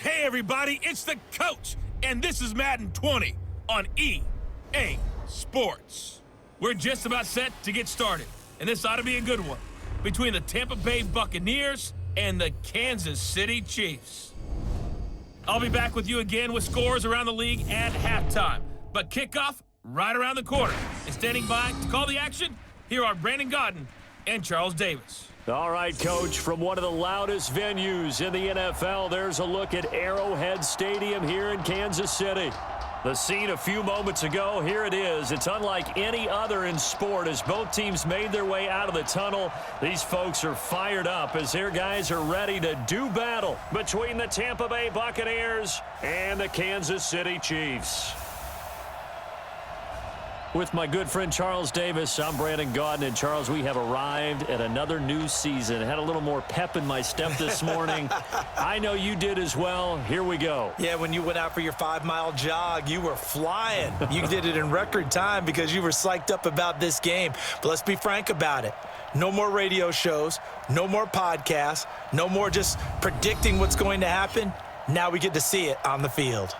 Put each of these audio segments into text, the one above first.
Hey everybody, it's the coach, and this is Madden 20 on EA Sports. We're just about set to get started, and this ought to be a good one between the Tampa Bay Buccaneers and the Kansas City Chiefs. I'll be back with you again with scores around the league at halftime, but kickoff right around the corner. And standing by to call the action, here are Brandon Gaudin and Charles Davis. All right, Coach, from one of the loudest venues in the NFL, there's a look at Arrowhead Stadium here in Kansas City. The scene a few moments ago, here it is. It's unlike any other in sport as both teams made their way out of the tunnel. These folks are fired up as their guys are ready to do battle between the Tampa Bay Buccaneers and the Kansas City Chiefs. With my good friend Charles Davis, I'm Brandon Gaudin. And Charles, we have arrived at another new season. Had a little more pep in my step this morning. I know you did as well. Here we go. Yeah, when you went out for your 5-mile jog, you were flying. You did it in record time because you were psyched up about this game. But let's be frank about it. No more radio shows, no more podcasts, no more just predicting what's going to happen. Now we get to see it on the field.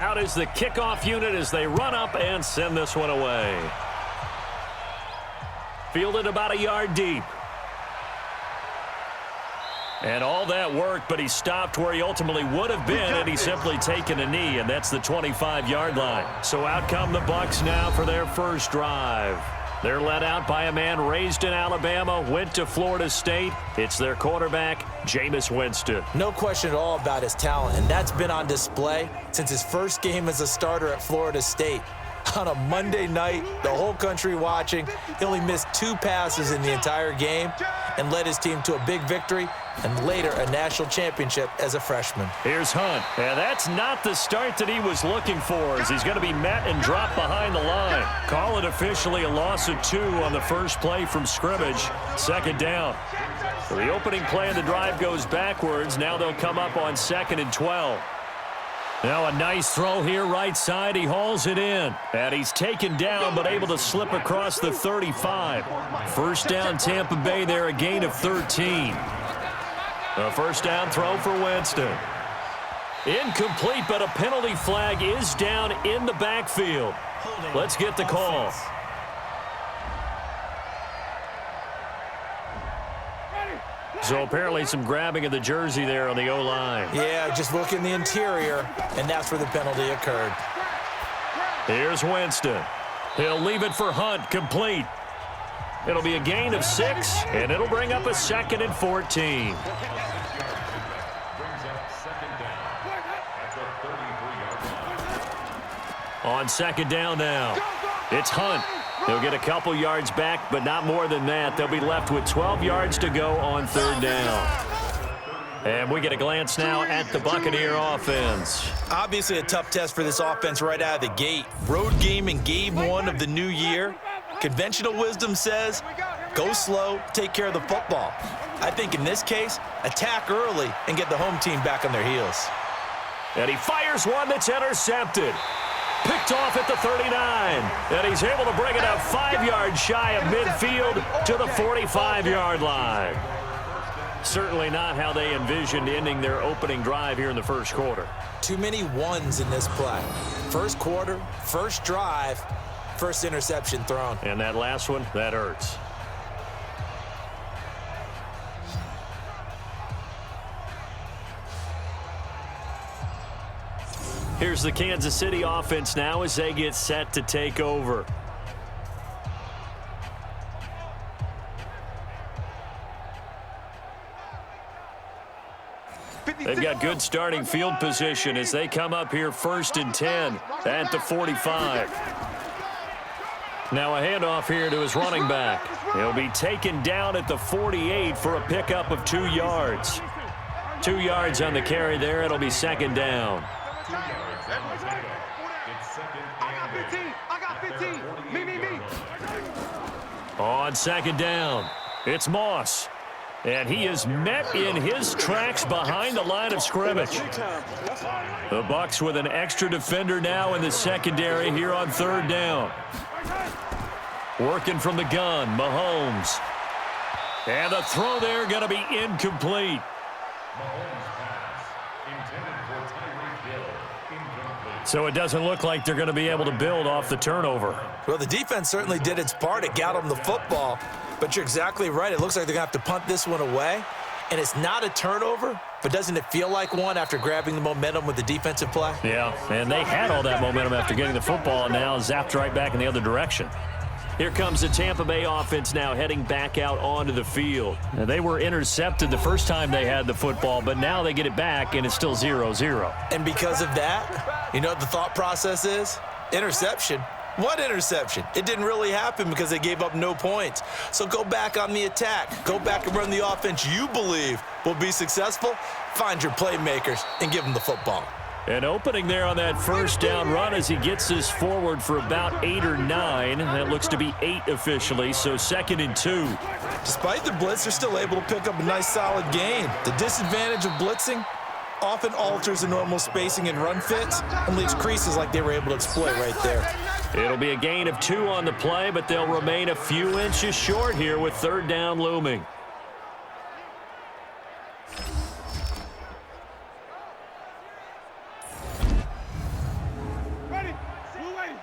Out is the kickoff unit as they run up and send this one away. Fielded about a yard deep. And all that work, but he stopped where he ultimately would have been had he simply taken a knee, and that's the 25-yard line. So out come the Bucs now for their first drive. They're led out by a man raised in Alabama, went to Florida State. It's their quarterback, Jameis Winston. No question at all about his talent, and that's been on display since his first game as a starter at Florida State. On a Monday night, the whole country watching, he only missed 2 passes in the entire game and led his team to a big victory and later a national championship as a freshman. Here's Hunt, and that's not the start that he was looking for as he's going to be met and dropped behind the line. Call it officially a loss of 2 on the first play from scrimmage. Second down. So the opening play of the drive goes backwards. Now they'll come up on 2nd and 12. Now a nice throw here right side. He hauls it in. And he's taken down but able to slip across the 35. First down Tampa Bay there, a gain of 13. A first down throw for Winston. Incomplete, but a penalty flag is down in the backfield. Let's get the call. So apparently some grabbing of the jersey there on the O-line. Yeah, just look in the interior, and that's where the penalty occurred. Here's Winston. He'll leave it for Hunt, complete. It'll be a gain of 6, and it'll bring up a 2nd and 14. On 2nd down now, it's Hunt. He'll get a couple yards back, but not more than that. They'll be left with 12 yards to go on 3rd down. And we get a glance now at the Buccaneer offense. Obviously a tough test for this offense right out of the gate. Road game in game 1 of the new year. Conventional wisdom says, go slow, take care of the football. I think in this case, attack early and get the home team back on their heels. And he fires one that's intercepted. Picked off at the 39. And he's able to bring it up 5 yards shy of midfield to the 45-yard line. Certainly not how they envisioned ending their opening drive here in the first quarter. Too many ones in this play. First quarter, first drive, first interception thrown. And that last one, that hurts. Here's the Kansas City offense now as they get set to take over. They've got good starting field position as they come up here 1st and 10 at the 45. Now a handoff here to his running back. He'll be taken down at the 48 for a pickup of 2 yards. 2 yards on the carry there. It'll be second down. I got 15. Me. On second down, it's Moss. And he is met in his tracks behind the line of scrimmage. The Bucs with an extra defender now in the secondary here on third down. Working from the gun, Mahomes. And the throw there going to be incomplete. So it doesn't look like they're going to be able to build off the turnover. Well, the defense certainly did its part. It got them the football. But you're exactly right. It looks like they're going to have to punt this one away. And it's not a turnover, but doesn't it feel like one after grabbing the momentum with the defensive play? Yeah, and they had all that momentum after getting the football, and now zapped right back in the other direction. Here comes the Tampa Bay offense now heading back out onto the field. Now, they were intercepted the first time they had the football, but now they get it back, and it's still 0-0. And because of that, you know what the thought process is? Interception. What interception? It didn't really happen because they gave up no points. So go back on the attack. Go back and run the offense you believe will be successful. Find your playmakers and give them the football. An opening there on that first down run as he gets this forward for about 8 or 9. That looks to be 8 officially, so 2nd and 2. Despite the blitz, they're still able to pick up a nice solid gain. The disadvantage of blitzing often alters the normal spacing and run fits and leaves creases like they were able to exploit right there. It'll be a gain of 2 on the play, but they'll remain a few inches short here with third down looming. Ready? Blue lady.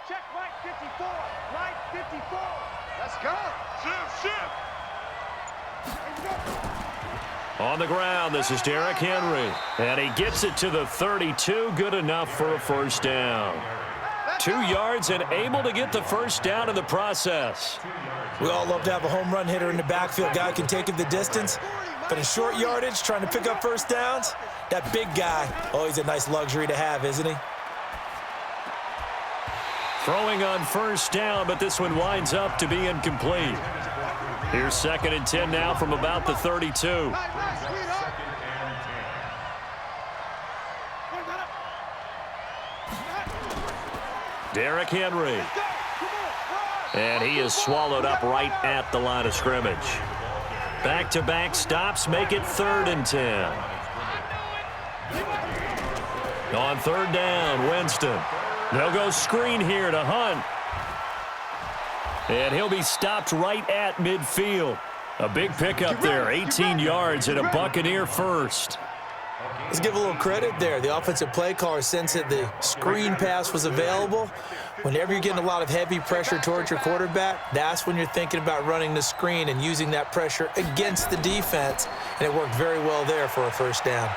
Check right 54. Right 54. Let's go. Shift. On the ground, this is Derrick Henry. And he gets it to the 32. Good enough for a first down. 2 yards and able to get the first down in the process. We all love to have a home run hitter in the backfield. Guy can take it the distance. But in short yardage, trying to pick up first downs, that big guy, always a nice luxury to have, isn't he? Throwing on first down, but this one winds up to be incomplete. Here's 2nd and 10 now from about the 32. Derrick Henry. And he is swallowed up right at the line of scrimmage. Back-to-back stops make it 3rd and 10. On third down, Winston. They'll go screen here to Hunt. And he'll be stopped right at midfield. A big pickup there, 18 yards and a Buccaneer first. Let's give a little credit there. The offensive play caller sensed that the screen pass was available. Whenever you're getting a lot of heavy pressure towards your quarterback, that's when you're thinking about running the screen and using that pressure against the defense. And it worked very well there for a first down.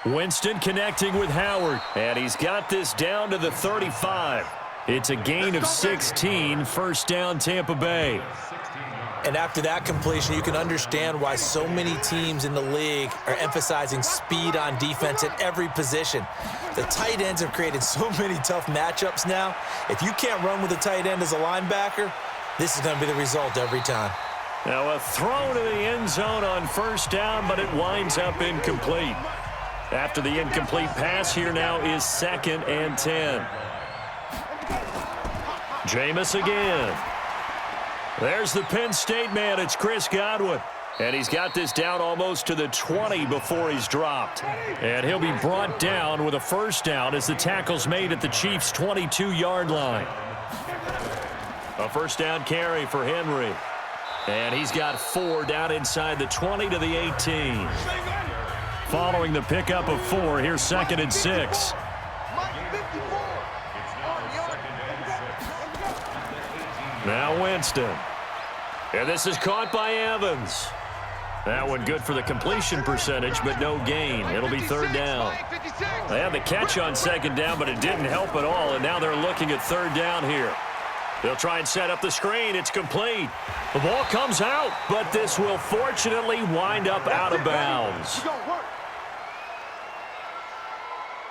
Winston connecting with Howard. And he's got this down to the 35. It's a gain of 16, first down Tampa Bay. And after that completion, you can understand why so many teams in the league are emphasizing speed on defense at every position. The tight ends have created so many tough matchups now. If you can't run with a tight end as a linebacker, this is going to be the result every time. Now a throw to the end zone on first down, but it winds up incomplete. After the incomplete pass, here now is 2nd and 10. Jameis again. There's the Penn State man. It's Chris Godwin. And he's got this down almost to the 20 before he's dropped. And he'll be brought down with a first down as the tackle's made at the Chiefs' 22-yard line. A first down carry for Henry. And he's got 4 down inside the 20 to the 18. Following the pickup of 4, here's 2nd and 6. Now Winston. And this is caught by Evans. That one good for the completion percentage, but no gain. It'll be third down. They had the catch on second down, but it didn't help at all, and now they're looking at third down here. They'll try and set up the screen. It's complete. The ball comes out, but this will fortunately wind up out of bounds.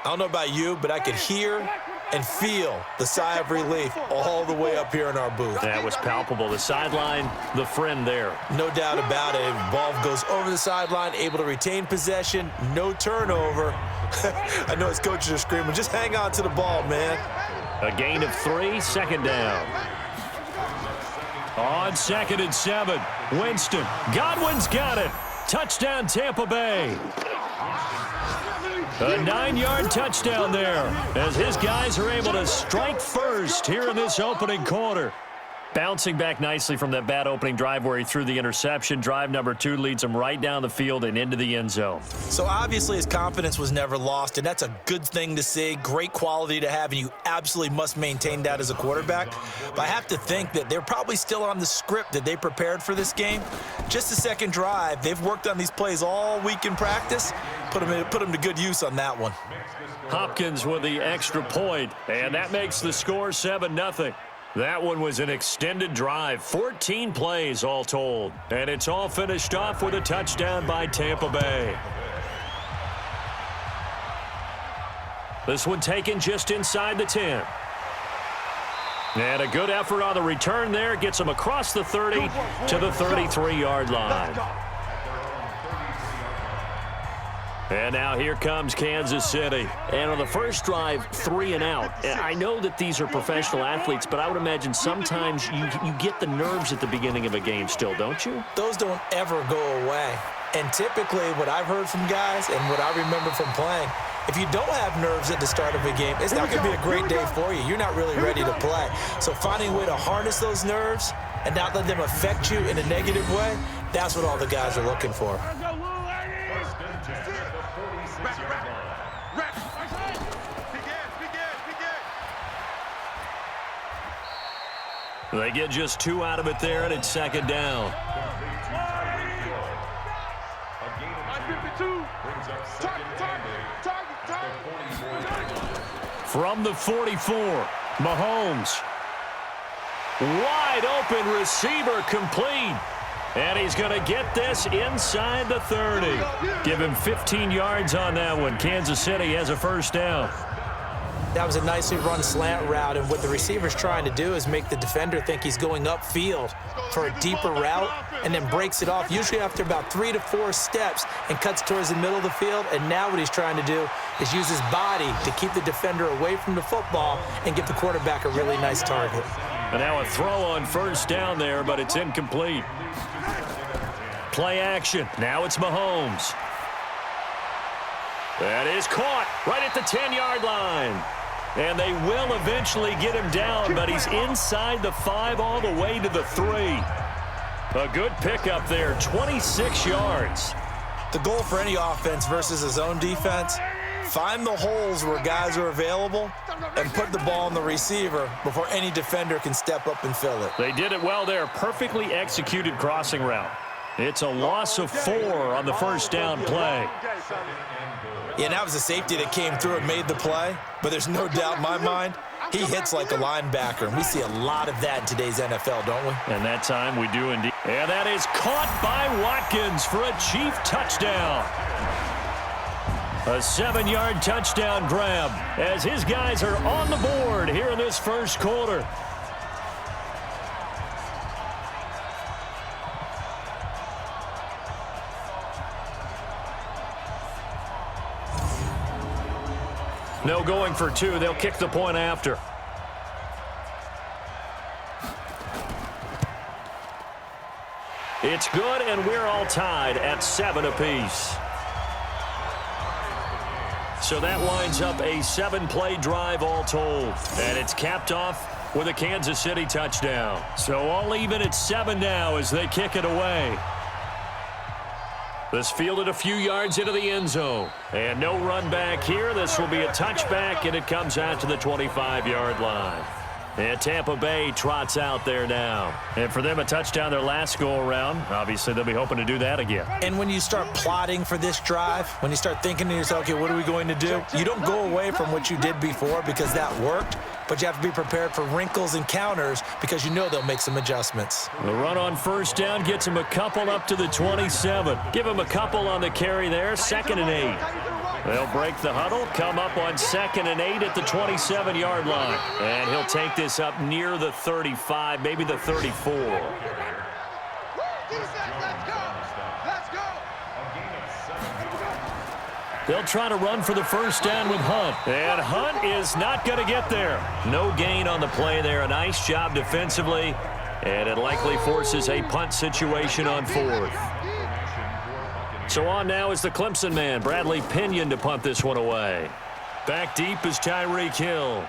I don't know about you, but I could hear and feel the sigh of relief all the way up here in our booth. That was palpable. The sideline, the friend there. No doubt about it. Ball goes over the sideline, able to retain possession, no turnover. I know his coaches are screaming, just hang on to the ball, man. A gain of 3, second down. On 2nd and 7, Winston. Godwin's got it. Touchdown, Tampa Bay. A 9-yard touchdown there as his guys are able to strike first here in this opening quarter. Bouncing back nicely from that bad opening drive where he threw the interception. Drive number 2 leads him right down the field and into the end zone. So obviously his confidence was never lost, and that's a good thing to see. Great quality to have, and you absolutely must maintain that as a quarterback. But I have to think that they're probably still on the script that they prepared for this game. Just the second drive, they've worked on these plays all week in practice. Put them to good use on that one. Hopkins with the extra point, and that makes the score 7-0. That one was an extended drive, 14 plays all told. And it's all finished off with a touchdown by Tampa Bay. This one taken just inside the 10. And a good effort on the return there. Gets him across the 30 to the 33-yard line. And now here comes Kansas City. And on the first drive, 3 and out. And I know that these are professional athletes, but I would imagine sometimes you get the nerves at the beginning of a game still, don't you? Those don't ever go away. And typically what I've heard from guys and what I remember from playing, if you don't have nerves at the start of a game, it's not going to be a great day for you. You're not really ready to play. So finding a way to harness those nerves and not let them affect you in a negative way, that's what all the guys are looking for. They get just 2 out of it there, and it's second down. From the 44, Mahomes. Wide open receiver complete. And he's going to get this inside the 30. Give him 15 yards on that one. Kansas City has a first down. That was a nicely run slant route, and what the receiver's trying to do is make the defender think he's going upfield for a deeper route and then breaks it off, usually after about 3 to 4 steps, and cuts towards the middle of the field. And now what he's trying to do is use his body to keep the defender away from the football and give the quarterback a really nice target. And now a throw on first down there, but it's incomplete. Play action. Now it's Mahomes. That is caught right at the 10-yard line. And they will eventually get him down, but he's inside the 5 all the way to the 3. A good pickup there, 26 yards. The goal for any offense versus his own defense, find the holes where guys are available and put the ball on the receiver before any defender can step up and fill it. They did it well there. Perfectly executed crossing route. It's a loss of 4 on the first down play. Yeah, and that was a safety that came through and made the play, but there's no doubt in my mind, he hits like a linebacker, and we see a lot of that in today's NFL, don't we? And that time we do indeed. And that is caught by Watkins for a Chief touchdown. A 7-yard touchdown grab as his guys are on the board here in this first quarter. No going for 2. They'll kick the point after. It's good, and we're all tied at 7 apiece. So that winds up a 7-play drive all told. And it's capped off with a Kansas City touchdown. So all even at 7 now as they kick it away. This fielded a few yards into the end zone. And no run back here. This will be a touchback, and it comes out to the 25-yard line. And Tampa Bay trots out there now. And for them, a touchdown their last go-around. Obviously, they'll be hoping to do that again. And when you start plotting for this drive, when you start thinking to yourself, okay, what are we going to do? You don't go away from what you did before because that worked, but you have to be prepared for wrinkles and counters because you know they'll make some adjustments. The run on first down gets him a couple up to the 27. Give him a couple on the carry there, 2nd and 8. They'll break the huddle, come up on 2nd and 8 at the 27-yard line. And he'll take this up near the 35, maybe the 34. They'll try to run for the first down with Hunt. And Hunt is not going to get there. No gain on the play there. A nice job defensively. And it likely forces a punt situation on 4th. So on now is the Clemson man, Bradley Pinion, to punt this one away. Back deep is Tyreek Hill.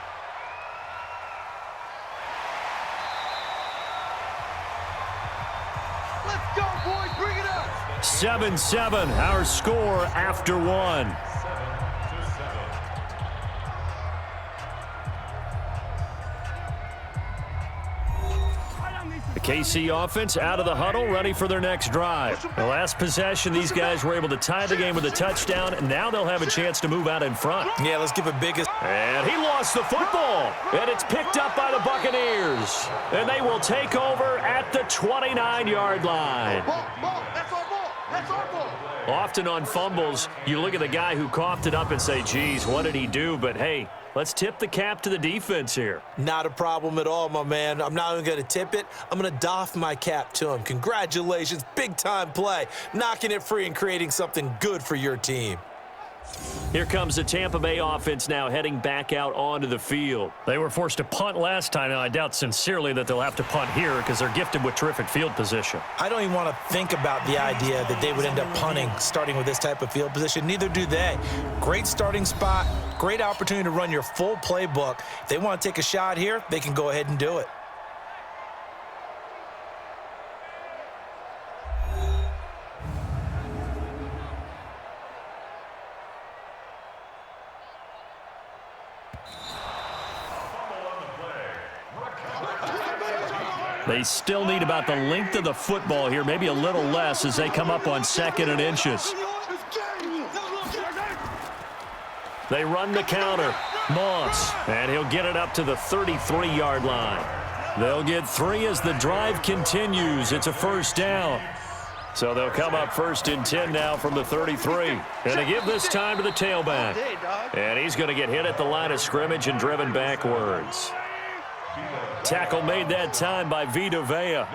Let's go, boys. Bring it up. 7-7, our score after 1. The KC offense out of the huddle, ready for their next drive. The last possession, these guys were able to tie the game with a touchdown, and now they'll have a chance to move out in front. Yeah, let's give a biggest. And he lost the football, and it's picked up by the Buccaneers. And they will take over at the 29-yard line. Ball. That's our ball. That's our ball. Often on fumbles, you look at the guy who coughed it up and say, geez, what did he do? But, hey, let's tip the cap to the defense here. Not a problem at all, my man. I'm not even going to tip it. I'm going to doff my cap to him. Congratulations. Big-time play. Knocking it free and creating something good for your team. Here comes the Tampa Bay offense now heading back out onto the field. They were forced to punt last time. Now, I doubt sincerely that they'll have to punt here because they're gifted with terrific field position. I don't even want to think about the idea that they would end up punting starting with this type of field position. Neither do they. Great starting spot, great opportunity to run your full playbook. If they want to take a shot here, they can go ahead and do it. They still need about the length of the football here, maybe a little less as they come up on 2nd and inches. They run the counter. Moss, and he'll get it up to the 33-yard line. They'll get 3 as the drive continues. It's a first down. So they'll come up 1st and 10 now from the 33. And they give this time to the tailback. And he's going to get hit at the line of scrimmage and driven backwards. Tackle made that time by Vita Vea.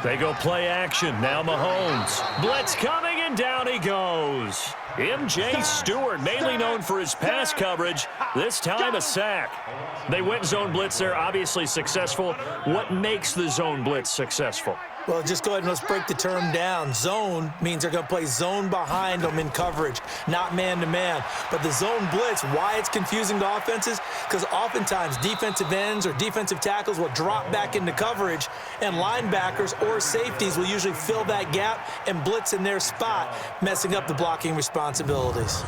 They go play action. Now Mahomes. Blitz coming, and down he goes. M.J. Stewart, mainly known for his pass coverage, this time a sack. They went zone blitz there, obviously successful. What makes the zone blitz successful? Well, just go ahead and let's break the term down. Zone means they're going to play zone behind them in coverage, not man-to-man. But the zone blitz, why it's confusing to offenses? Because oftentimes defensive ends or defensive tackles will drop back into coverage, and linebackers or safeties will usually fill that gap and blitz in their spot, messing up the blocking responsibilities.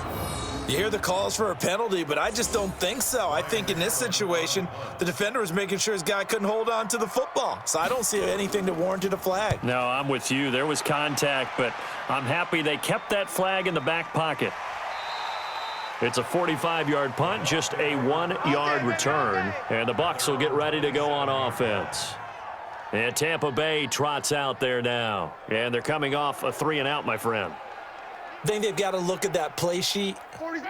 You hear the calls for a penalty, but I just don't think so. I think in this situation, the defender was making sure his guy couldn't hold on to the football. So I don't see anything that warranted a flag. No, I'm with you. There was contact, but I'm happy they kept that flag in the back pocket. It's a 45-yard punt, just a 1-yard return, and the Bucs will get ready to go on offense. And Tampa Bay trots out there now, and they're coming off a 3-and-out, my friend. I think they've got to look at that play sheet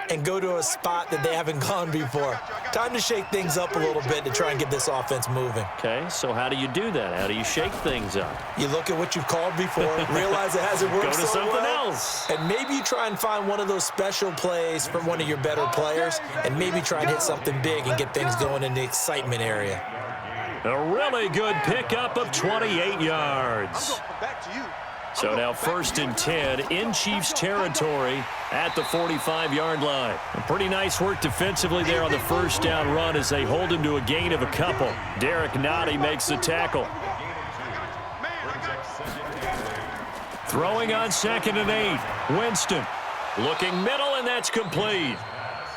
and go to a spot that they haven't gone before. Time to shake things up a little bit to try and get this offense moving. Okay, so how do you do that? How do you shake things up? You look at what you've called before, realize it hasn't worked Go to so something well, else. and maybe you try and find one of those special plays from one of your better players, and maybe try and hit something big and get things going in the excitement area. A really good pickup of 28 yards. Back to you. So now 1st and 10 in Chiefs territory at the 45-yard line. A pretty nice work defensively there on the first down run as they hold him to a gain of a couple. Derek Nottie makes the tackle. Throwing on 2nd and 8. Winston looking middle, and that's complete.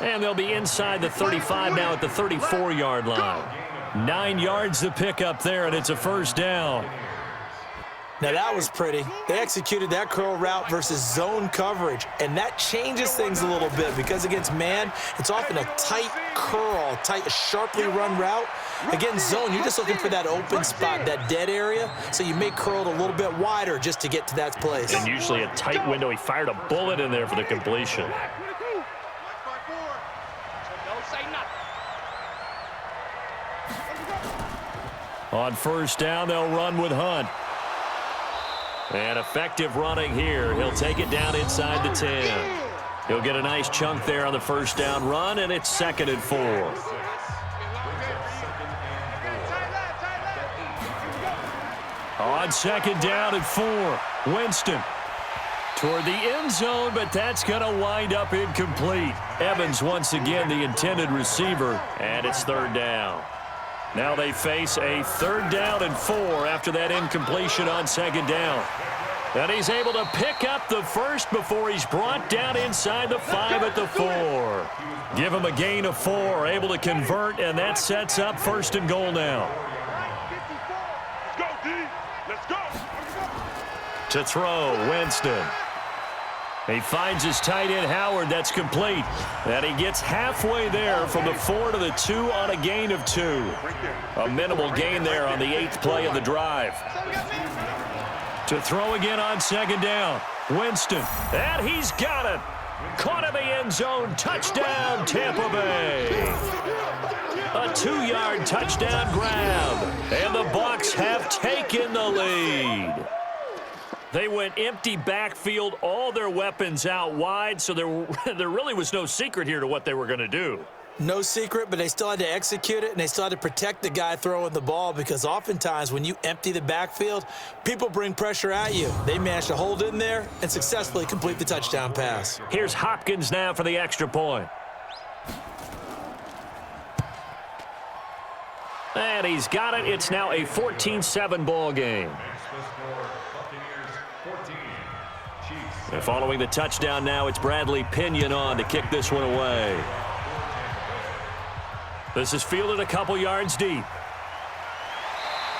And they'll be inside the 35 now at the 34-yard line. 9 yards to pick up there, and it's a first down. Now that was pretty. They executed that curl route versus zone coverage, and that changes things a little bit because against man, it's often a tight curl, sharply run route. Against zone, you're just looking for that open spot, that dead area, so you may curl it a little bit wider just to get to that place. And usually a tight window. He fired a bullet in there for the completion. On first down, they'll run with Hunt. And effective running here. He'll take it down inside the 10. He'll get a nice chunk there on the first down run, and it's 2nd and 4. On 2nd down and 4, Winston toward the end zone, but that's going to wind up incomplete. Evans once again the intended receiver, and it's 3rd down. Now they face a 3rd down and 4 after that incompletion on 2nd down. And he's able to pick up the first before he's brought down inside the 5 at the 4. Give him a gain of 4, able to convert, and that sets up 1st and goal now. Let's go, D. Let's go. To throw, Winston. He finds his tight end, Howard. That's complete. And he gets halfway there from the 4 to the 2 on a gain of 2. A minimal gain there on the 8th play of the drive. To throw again on 2nd down. Winston. And he's got it. Caught in the end zone. Touchdown, Tampa Bay. A 2-yard touchdown grab. And the Bucs have taken the lead. They went empty backfield, all their weapons out wide, so there really was no secret here to what they were going to do. No secret, but they still had to execute it, and they still had to protect the guy throwing the ball because oftentimes when you empty the backfield, people bring pressure at you. They managed to hold in there and successfully complete the touchdown pass. Here's Hopkins now for the extra point. And he's got it. It's now a 14-7 ball game. And following the touchdown now, it's Bradley Pinion on to kick this one away. This is fielded a couple yards deep.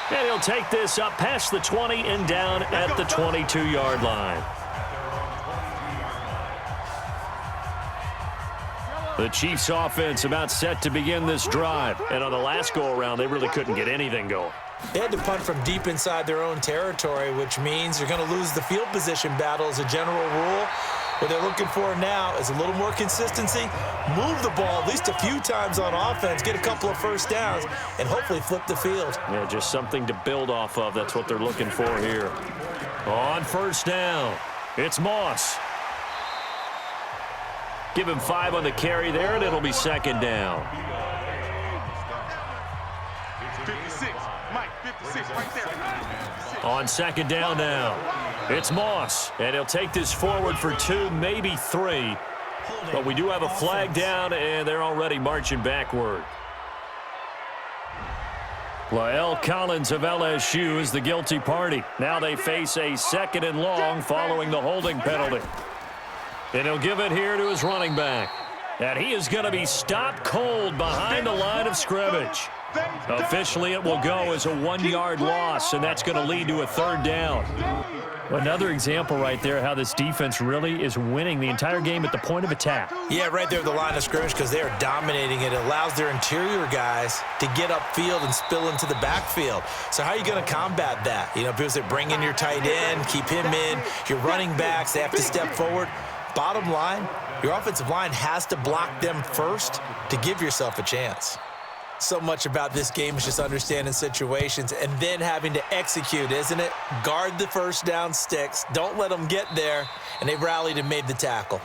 And he'll take this up past the 20 and down at the 22-yard line. The Chiefs offense about set to begin this drive. And on the last go-around, they really couldn't get anything going. They had to punt from deep inside their own territory, which means you're going to lose the field position battle as a general rule. What they're looking for now is a little more consistency, move the ball at least a few times on offense, get a couple of first downs, and hopefully flip the field. Yeah, just something to build off of. That's what they're looking for here. On first down, it's Moss. Give him 5 on the carry there, and it'll be 2nd down. 56, Mike, 56, right there. 56. On 2nd down now, it's Moss, and he'll take this forward for 2, maybe 3. But we do have a flag down, and they're already marching backward. Lael Collins of LSU is the guilty party. Now they face a 2nd and long following the holding penalty. And he'll give it here to his running back. And he is going to be stopped cold behind the line of scrimmage. Officially, it will go as a 1-yard loss, and that's going to lead to a 3rd down. Another example right there how this defense really is winning the entire game at the point of attack. Yeah, right there at the line of scrimmage because they are dominating it. It allows their interior guys to get upfield and spill into the backfield. So how are you going to combat that? You know, people say bring in your tight end, keep him in. Your running backs, they have to step forward. Bottom line, your offensive line has to block them first to give yourself a chance. So much about this game is just understanding situations and then having to execute, isn't it? Guard the first down sticks. Don't let them get there. And they rallied and made the tackle.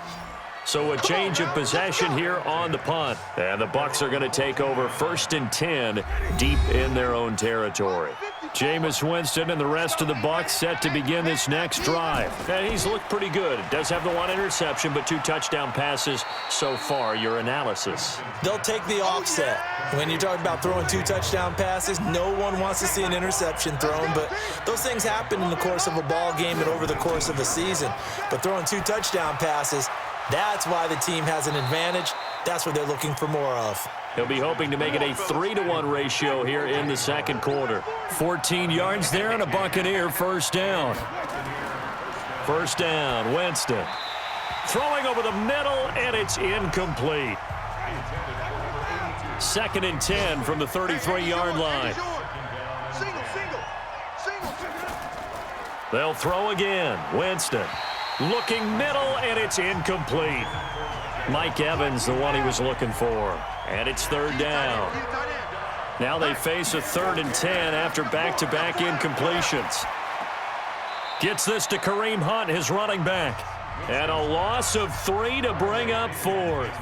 So a change of possession here on the punt. And the Bucs are going to take over 1st and 10 deep in their own territory. Jameis Winston and the rest of the Bucs set to begin this next drive. And he's looked pretty good. Does have the 1 interception, but 2 touchdown passes so far. Your analysis? They'll take the offset. When you're talking about throwing 2 touchdown passes, no one wants to see an interception thrown, but those things happen in the course of a ball game and over the course of a season. But throwing 2 touchdown passes, That's why the team has an advantage. That's what they're looking for more of. He'll be hoping to make it a 3-to-1 ratio here in the second quarter. 14 yards there and a Buccaneer first down. First down, Winston. Throwing over the middle, and it's incomplete. 2nd and 10 from the 33-yard line. They'll throw again. Winston looking middle, and it's incomplete. Mike Evans, the one he was looking for. And it's 3rd down. Now they face a 3rd and 10 after back-to-back incompletions. Gets this to Kareem Hunt, his running back. And a loss of 3 to bring up 4th.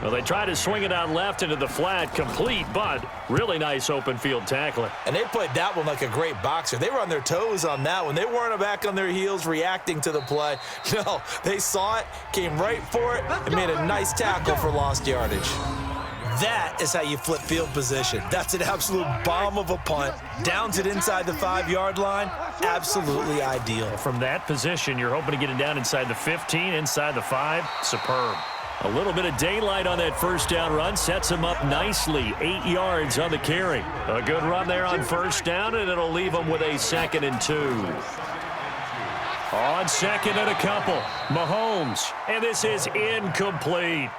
Well, they try to swing it out left into the flat, complete, but really nice open field tackling. And they played that one like a great boxer. They were on their toes on that one. They weren't back on their heels reacting to the play. No, they saw it, came right for it, and made a nice tackle for lost yardage. That is how you flip field position. That's an absolute bomb of a punt. Downs it inside the 5-yard line. Absolutely ideal. From that position, you're hoping to get it down inside the 15, inside the 5. Superb. A little bit of daylight on that first down run sets him up nicely. 8 yards on the carry. A good run there on first down, and it'll leave him with a 2nd and 2. On 2nd and a couple, Mahomes, and this is incomplete.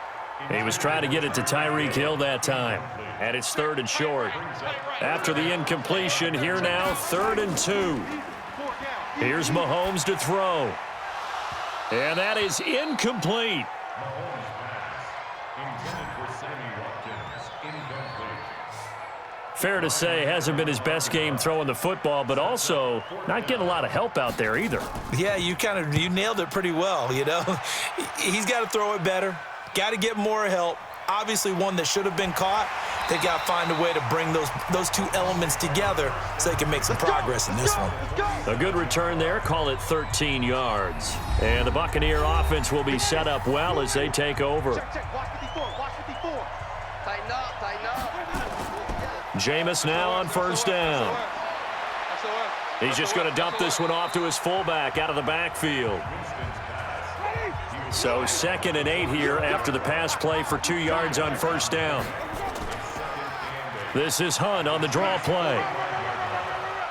He was trying to get it to Tyreek Hill that time, and it's 3rd and short. After the incompletion, here now, 3rd and 2. Here's Mahomes to throw, and that is incomplete. Fair to say, hasn't been his best game throwing the football, but also not getting a lot of help out there either. Yeah, you nailed it pretty well, you know. He's got to throw it better, got to get more help. Obviously one that should have been caught. They got to find a way to bring those two elements together so they can make some progress in this one. A good return there, call it 13 yards. And the Buccaneer offense will be set up well as they take over. Jameis now on first down. He's just going to dump this one off to his fullback out of the backfield. So 2nd and 8 here after the pass play for 2 yards on first down. This is Hunt on the draw play.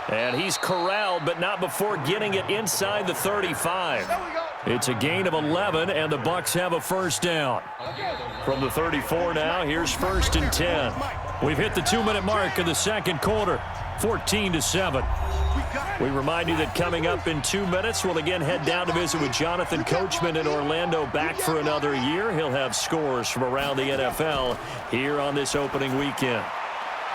And he's corralled, but not before getting it inside the 35. It's a gain of 11, and the Bucs have a first down. From the 34 now, here's 1st and 10. We've hit the 2-minute mark of the second quarter, 14-7. We remind you that coming up in 2 minutes, we'll again head down to visit with Jonathan Coachman in Orlando, back for another year. He'll have scores from around the NFL here on this opening weekend.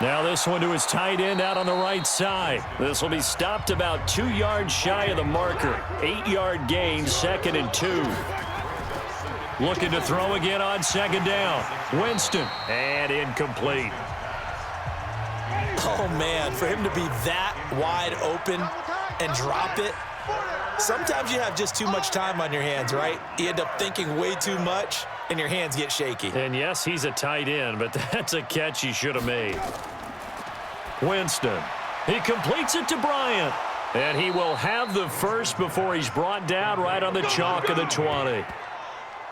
Now this one to his tight end out on the right side. This will be stopped about 2 yards shy of the marker. 8-yard gain, 2nd and 2. Looking to throw again on 2nd down. Winston, and incomplete. Oh, man, for him to be that wide open and drop it, sometimes you have just too much time on your hands, right? You end up thinking way too much, and your hands get shaky. And yes, he's a tight end, but that's a catch he should have made. Winston, he completes it to Bryant, and he will have the first before he's brought down right on the chalk of the 20.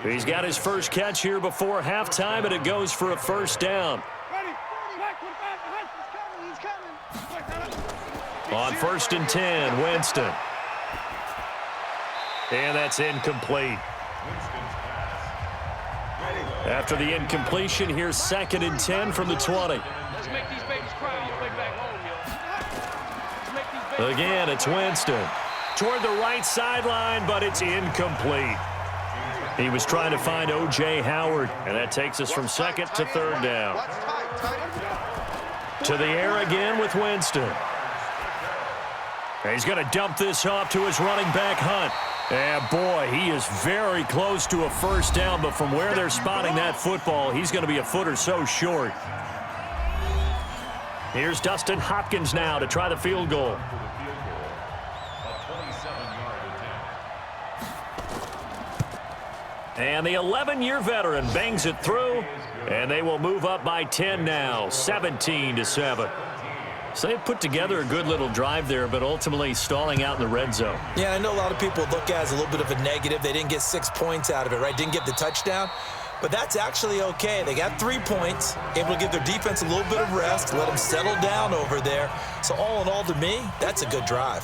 He's got his first catch here before halftime, and it goes for a first down. On 1st and 10, Winston. And that's incomplete. After the incompletion, here's 2nd and 10 from the 20. Again, it's Winston. Toward the right sideline, but it's incomplete. He was trying to find O.J. Howard, and that takes us from 2nd to 3rd down. To the air again with Winston. And he's going to dump this off to his running back, Hunt. And boy, he is very close to a first down, but from where they're spotting that football, he's going to be a foot or so short. Here's Dustin Hopkins now to try the field goal. And the 11-year veteran bangs it through, and they will move up by 10 now, 17-7. So they put together a good little drive there, but ultimately stalling out in the red zone. Yeah, I know a lot of people look at it as a little bit of a negative. They didn't get 6 points out of it, right? Didn't get the touchdown. But that's actually okay. They got 3 points, able to give their defense a little bit of rest, let them settle down over there. So all in all, to me, that's a good drive.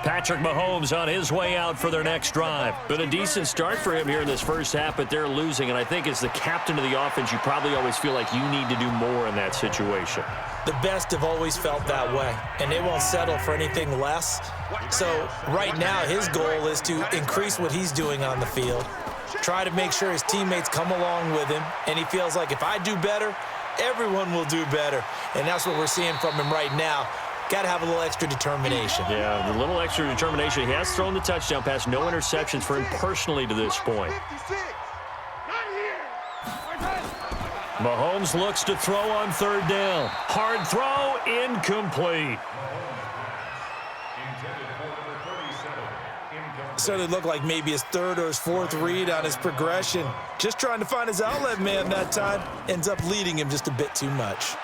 Patrick Mahomes on his way out for their next drive. Been a decent start for him here in this first half, but they're losing. And I think as the captain of the offense, you probably always feel like you need to do more in that situation. The best have always felt that way, and they won't settle for anything less. So right now, his goal is to increase what he's doing on the field, try to make sure his teammates come along with him, and he feels like if I do better, everyone will do better. And that's what we're seeing from him right now. Got to have a little extra determination. Yeah, the little extra determination. He has thrown the touchdown pass. No interceptions for him personally to this point. Mahomes looks to throw on third down. Hard throw, incomplete. Certainly looked like maybe his third or his fourth read on his progression. Just trying to find his outlet man that time. Ends up leading him just a bit too much.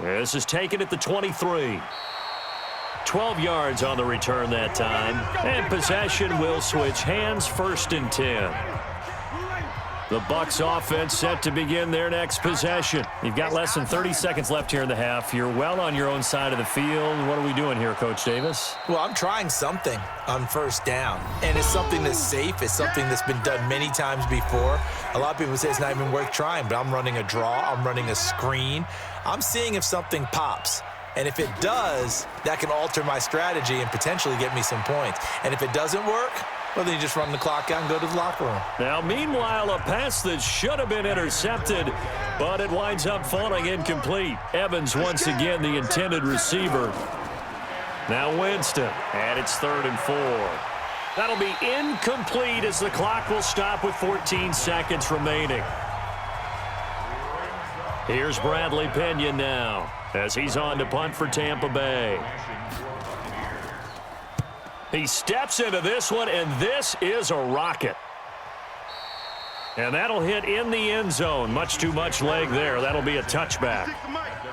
This is taken at the 23. 12 yards on the return that time. And possession will switch hands, 1st and 10. The Bucs offense set to begin their next possession. You've got less than 30 seconds left here in the half. You're well on your own side of the field. What are we doing here, Coach Davis? Well, I'm trying something on first down, and it's something that's safe. It's something that's been done many times before. A lot of people say it's not even worth trying, but I'm running a draw. I'm running a screen. I'm seeing if something pops. And if it does, that can alter my strategy and potentially get me some points. And if it doesn't work, well, then you just run the clock out and go to the locker room. Now, meanwhile, a pass that should have been intercepted, but it winds up falling incomplete. Evans once again the intended receiver. Now Winston, and it's 3rd and 4. That'll be incomplete as the clock will stop with 14 seconds remaining. Here's Bradley Pena now as he's on to punt for Tampa Bay. He steps into this one, and this is a rocket. And that'll hit in the end zone. Much too much leg there. That'll be a touchback.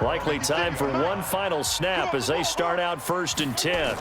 Likely time for one final snap as they start out 1st and 10.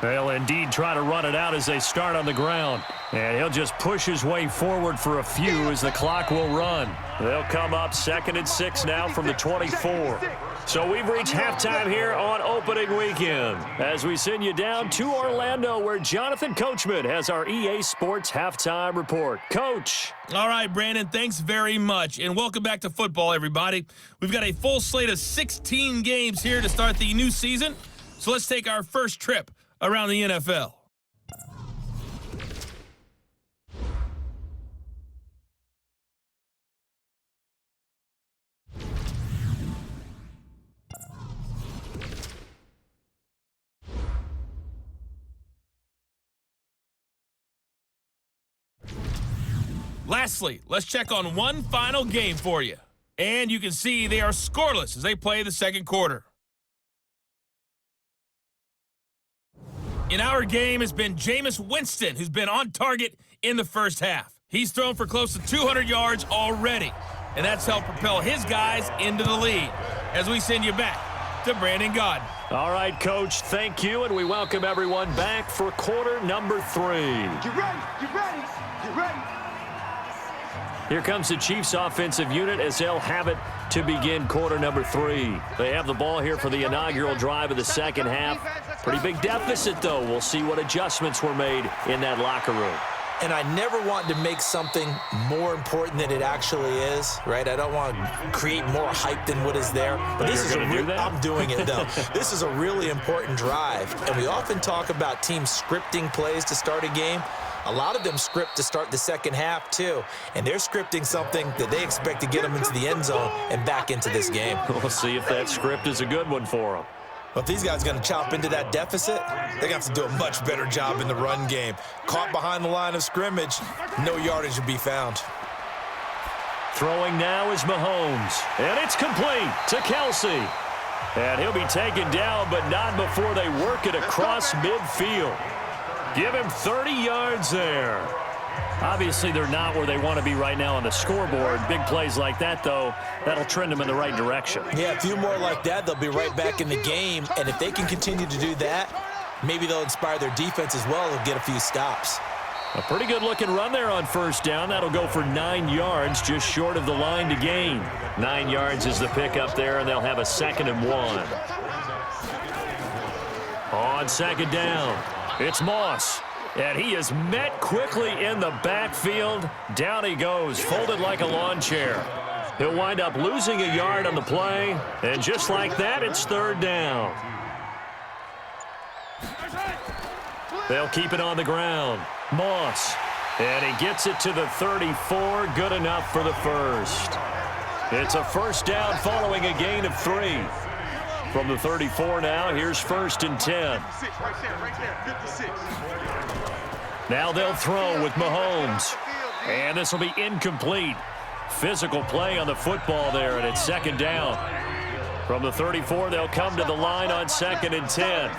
They'll indeed try to run it out as they start on the ground. And he'll just push his way forward for a few as the clock will run. They'll come up 2nd and 6 now from the 24. So we've reached halftime here on opening weekend as we send you down to Orlando where Jonathan Coachman has our EA Sports halftime report. Coach. All right, Brandon, thanks very much. And welcome back to football, everybody. We've got a full slate of 16 games here to start the new season. So let's take our first trip around the NFL. Lastly, let's check on one final game for you. And you can see they are scoreless as they play the second quarter. In our game has been Jameis Winston, who's been on target in the first half. He's thrown for close to 200 yards already, and that's helped propel his guys into the lead. As we send you back to Brandon Gaudin. All right, Coach, thank you, and we welcome everyone back for quarter number 3. Get ready, get ready, get ready. Here comes the Chiefs offensive unit as they'll have it to begin quarter number 3. They have the ball here for the inaugural drive of the second half. Pretty big deficit, though. We'll see what adjustments were made in that locker room. And I never want to make something more important than it actually is, right? I don't want to create more hype than what is there. But this is I'm doing it, though. This is a really important drive. And we often talk about teams scripting plays to start a game. A lot of them script to start the second half, too. And they're scripting something that they expect to get them into the end zone and back into this game. We'll see if that script is a good one for them. But if these guys are going to chop into that deficit, they're going to have to do a much better job in the run game. Caught behind the line of scrimmage, no yardage to be found. Throwing now is Mahomes. And it's complete to Kelsey. And he'll be taken down, but not before they work it across midfield. Give him 30 yards there. Obviously, they're not where they want to be right now on the scoreboard. Big plays like that, though, that'll trend them in the right direction. Yeah, a few more like that, they'll be right back in the game. And if they can continue to do that, maybe they'll inspire their defense as well and get a few stops. A pretty good-looking run there on first down. That'll go for 9 yards, just short of the line to gain. 9 yards is the pickup there, and they'll have a 2nd and 1. On second down, it's Moss. And he is met quickly in the backfield. Down he goes, folded like a lawn chair. He'll wind up losing a yard on the play. And just like that, it's 3rd down. They'll keep it on the ground. Moss. And he gets it to the 34. Good enough for the first. It's a 1st down following a gain of 3. From the 34 now, here's 1st and 10. Now they'll throw with Mahomes. And this will be incomplete. Physical play on the football there, and it's 2nd down. From the 34, they'll come to the line on 2nd and 10.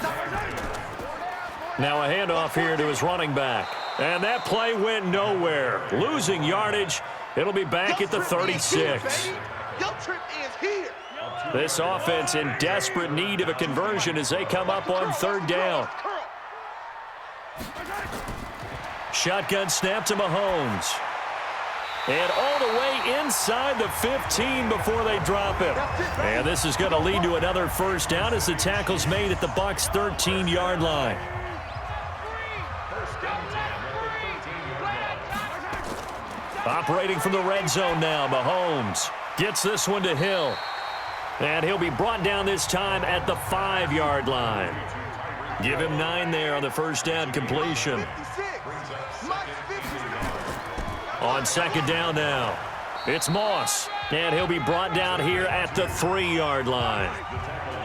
Now a handoff here to his running back. And that play went nowhere. Losing yardage. It'll be back at the 36. This offense in desperate need of a conversion as they come up on 3rd down. Shotgun snap to Mahomes. And all the way inside the 15 before they drop it. And this is going to lead to another 1st down as the tackle's made at the Bucs' 13-yard line. Operating from the red zone now, Mahomes gets this one to Hill. And he'll be brought down this time at the 5-yard line. Give him 9 there on the 1st down completion. On 2nd down now, it's Moss. And he'll be brought down here at the 3-yard line.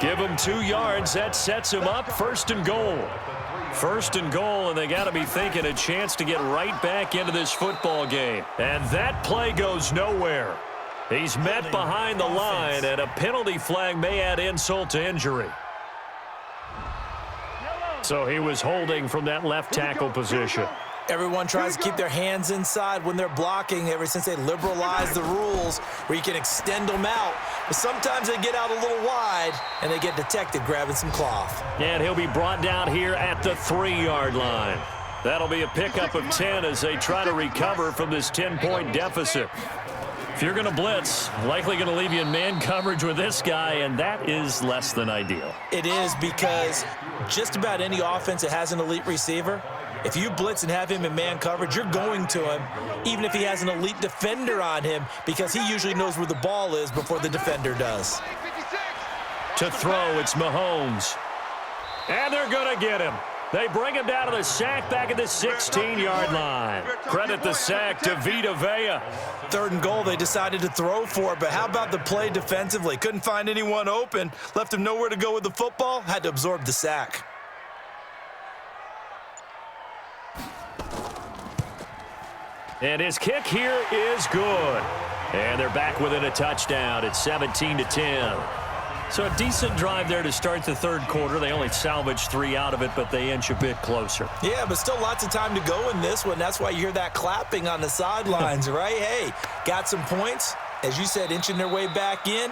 Give him 2 yards. That sets him up. 1st and goal. 1st and goal, and they got to be thinking a chance to get right back into this football game. And that play goes nowhere. He's met behind the line, and a penalty flag may add insult to injury. So he was holding from that left tackle position. Everyone tries to keep their hands inside when they're blocking ever since they liberalized the rules where you can extend them out. But sometimes they get out a little wide, and they get detected grabbing some cloth. And he'll be brought down here at the 3-yard line. That'll be a pickup of 10 as they try to recover from this 10-point deficit. If you're going to blitz, likely going to leave you in man coverage with this guy, and that is less than ideal. It is, because just about any offense that has an elite receiver, if you blitz and have him in man coverage, you're going to him, even if he has an elite defender on him, because he usually knows where the ball is before the defender does. To throw, it's Mahomes. And they're going to get him. They bring him down to the sack back at the 16-yard line. Credit the sack to Vita Vea. 3rd and goal, they decided to throw for it, but how about the play defensively? Couldn't find anyone open, left him nowhere to go with the football, had to absorb the sack. And his kick here is good. And they're back within a touchdown. It's 17-10. So a decent drive there to start the 3rd quarter. They only salvaged 3 out of it, but they inch a bit closer. Yeah, but still lots of time to go in this one. That's why you hear that clapping on the sidelines, right? Hey, got some points. As you said, inching their way back in.